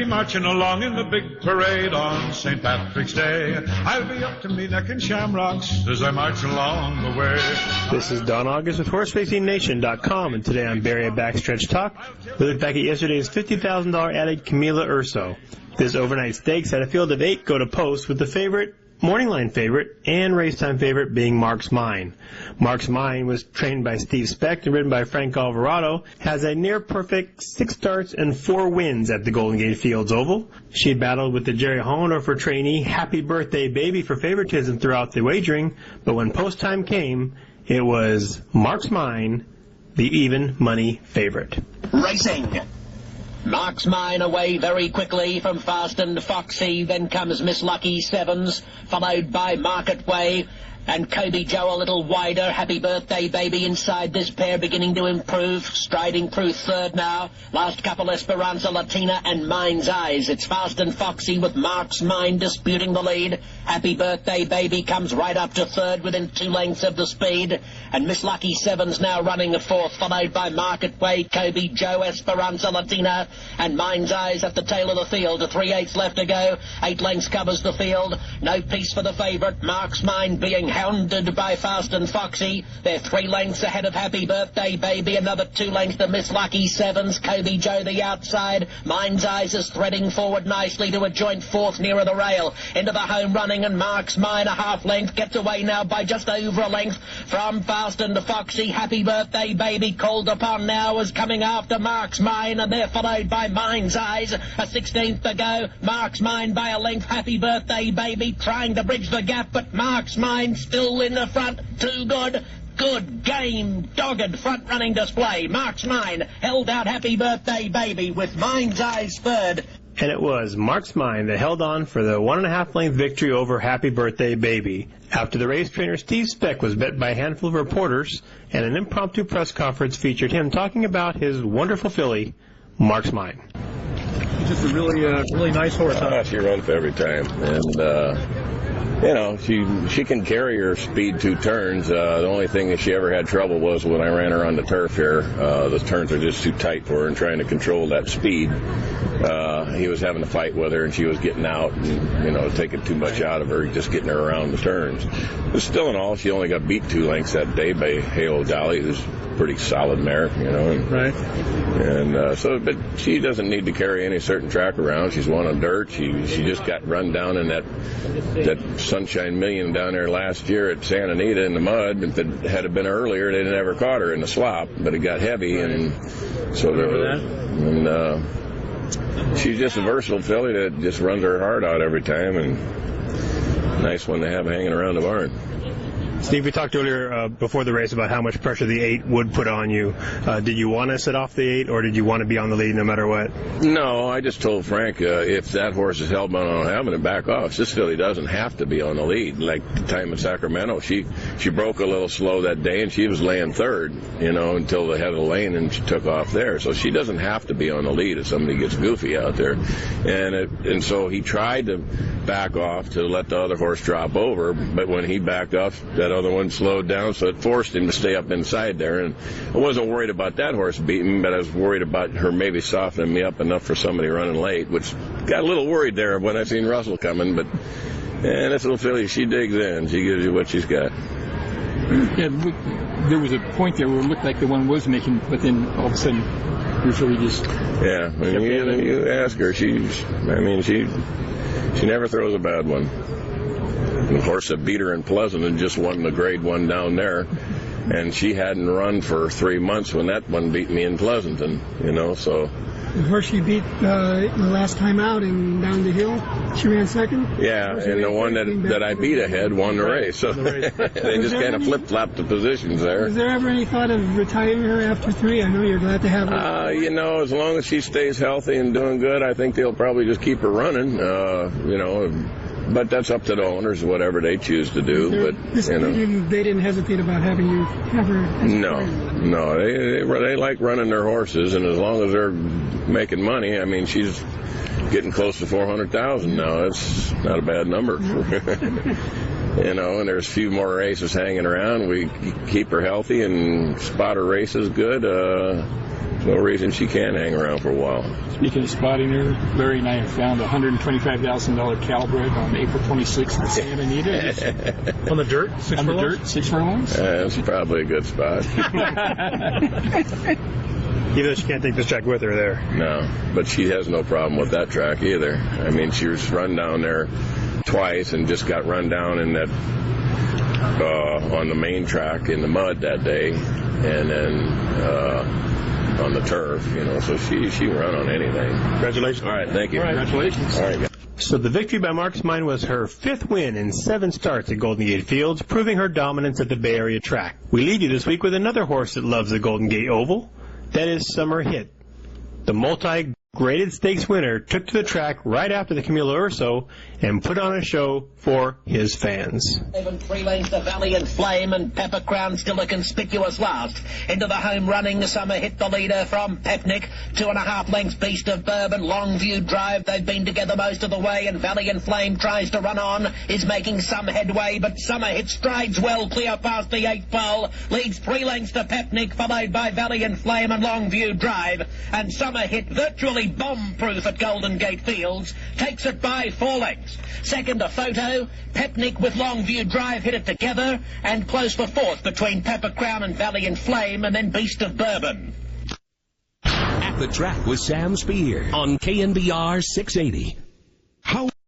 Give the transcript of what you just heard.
marching along in the big parade on St. Patrick's Day. I'll be up to me neck in shamrocks as I march along the way. This is Don August with HorseRacingNation.com, and today I'm Barry at Backstretch Talk. We look back at yesterday's $50,000 adage Camila Urso. This overnight stakes had a field of 8 go to post, with the favorite, morning line favorite, and racetime favorite being Mark's Mine. Mark's Mine was trained by Steve Specht and ridden by Frank Alvarado, has a near-perfect 6 starts and 4 wins at the Golden Gate Fields Oval. She battled with the Jerry Hohenhofer trainee Happy Birthday Baby for favoritism throughout the wagering, but when post time came, it was Mark's Mine, the even money favorite. Racing. Mark's Mine away very quickly from Fast and Foxy. Then comes Miss Lucky Sevens, followed by Market Way. And Kobe Joe a little wider. Happy Birthday Baby inside this pair, beginning to improve. Striding through third now. Last couple Esperanza Latina and Mind's Eyes. It's Fast and Foxy with Mark's Mine disputing the lead. Happy Birthday Baby comes right up to third within 2 lengths of the speed. And Miss Lucky Sevens now running the fourth, followed by Market Way, Kobe Joe, Esperanza Latina, and Mind's Eyes at the tail of the field. 3/8 left to go. 8 lengths covers the field. No peace for the favourite. Mark's Mine being hounded by Fast and Foxy. They're 3 lengths ahead of Happy Birthday Baby. Another 2 lengths to Miss Lucky Sevens. Kobe Joe the outside. Mind's Eyes is threading forward nicely to a joint fourth nearer the rail. Into the home running, and Mark's Mine a half length. Gets away now by just over a length from Fast and Foxy. Happy Birthday Baby called upon now is coming after Mark's Mine, and they're followed by Mind's Eyes. A 16th to go. Mark's Mine by a length. Happy Birthday Baby trying to bridge the gap, but Mark's Mine still in the front. Too good. Good game, dogged front-running display. Mark's Mine held out Happy Birthday Baby with Mind's Eyes third. And it was Mark's Mine that held on for the 1.5 length victory over Happy Birthday Baby. After the race, trainer Steve Specht was bet by a handful of reporters, and an impromptu press conference featured him talking about his wonderful filly, Mark's Mine. Just a really nice horse. Huh? She runs for every time, and you know, she can carry her speed 2 turns. The only thing that she ever had trouble was when I ran her on the turf here. The turns are just too tight for her, and trying to control that speed. He was having a fight with her, and she was getting out and, you know, taking too much out of her, just getting her around the turns. But still in all, she only got beat 2 lengths that day by Halo Dolly, who's a pretty solid mare, you know. Right. And but she doesn't need to carry any certain track around. She's won on dirt. She just got run down in that Sunshine Million down there last year at Santa Anita in the mud. If it had been earlier, they'd never caught her in the slop, but it got heavy, and so she's just a versatile filly that just runs her heart out every time, and nice one to have hanging around the barn. Steve, we talked earlier before the race about how much pressure the 8 would put on you. Did you want to set off the 8, or did you want to be on the lead no matter what? No, I just told Frank if that horse is held on having to back off. This filly doesn't have to be on the lead. Like the time in Sacramento, she broke a little slow that day, and she was laying third, you know, until the head of the lane, and she took off there. So she doesn't have to be on the lead if somebody gets goofy out there. And so he tried to back off to let the other horse drop over, but when he backed off, that other one slowed down, so it forced him to stay up inside there. And I wasn't worried about that horse beating me, but I was worried about her maybe softening me up enough for somebody running late, which got a little worried there when I seen Russell coming. But this little filly, she digs in. She gives you what she's got. Yeah, there was a point there where it looked like the one was making, but then all of a sudden, your filly just... Yeah, when you ask her, she never throws a bad one. The horse that beat her in Pleasant and just won the grade 1 down there, and she hadn't run for 3 months when that one beat me in Pleasanton, you know, so... The horse she beat the last time out and down the hill, she ran second? Yeah, and the one that I beat ahead won the race, so they just kind of flip-flopped the positions there. Was there ever any thought of retiring her after 3? I know you're glad to have her. You know, as long as she stays healthy and doing good, I think they'll probably just keep her running, you know... But that's up to the owners, whatever they choose to do. They didn't hesitate about having you have her. No, they like running their horses, and as long as they're making money, I mean, she's getting close to $400,000 now. That's not a bad number. You know, and there's a few more races hanging around. We keep her healthy and spot her races good. no reason she can't hang around for a while. Speaking of spotting her, Larry and I have found a $125,000 Calbred on April 26th in Santa Anita. On the dirt? On the dirt, 6 furlongs? That's probably a good spot. Even though she can't take this track with her there. No, but she has no problem with that track either. I mean, she was run down there twice and just got run down in that on the main track in the mud that day, and then on the turf, so she can run on anything. Congratulations. All right, thank you. All right, congratulations. All right, guys. So the victory by Marcus Mine was her 5th win in 7 starts at Golden Gate Fields, proving her dominance at the Bay Area track. We lead you this week with another horse that loves the Golden Gate Oval. That is Summer Hit. The multi-graded stakes winner took to the track right after the Camilo Urso and put on a show for his fans. 3 lengths to Valiant Flame, and Pepper Crown still a conspicuous last. Into the home running, Summer Hit the leader from Pepnick. 2.5 lengths Beast of Bourbon, Longview Drive. They've been together most of the way, and Valiant Flame tries to run on, is making some headway, but Summer Hit strides well clear past the 8th pole, leads 3 lengths to Pepnick, followed by Valiant Flame and Longview Drive, and Summer Hit, virtually bomb-proof at Golden Gate Fields, takes it by 4 lengths. Second, a photo. Pepnick with Longview Drive hit it together, and close for 4th between Pepper Crown and Valiant Flame, and then Beast of Bourbon. At the Track with Sam Spear on KNBR 680.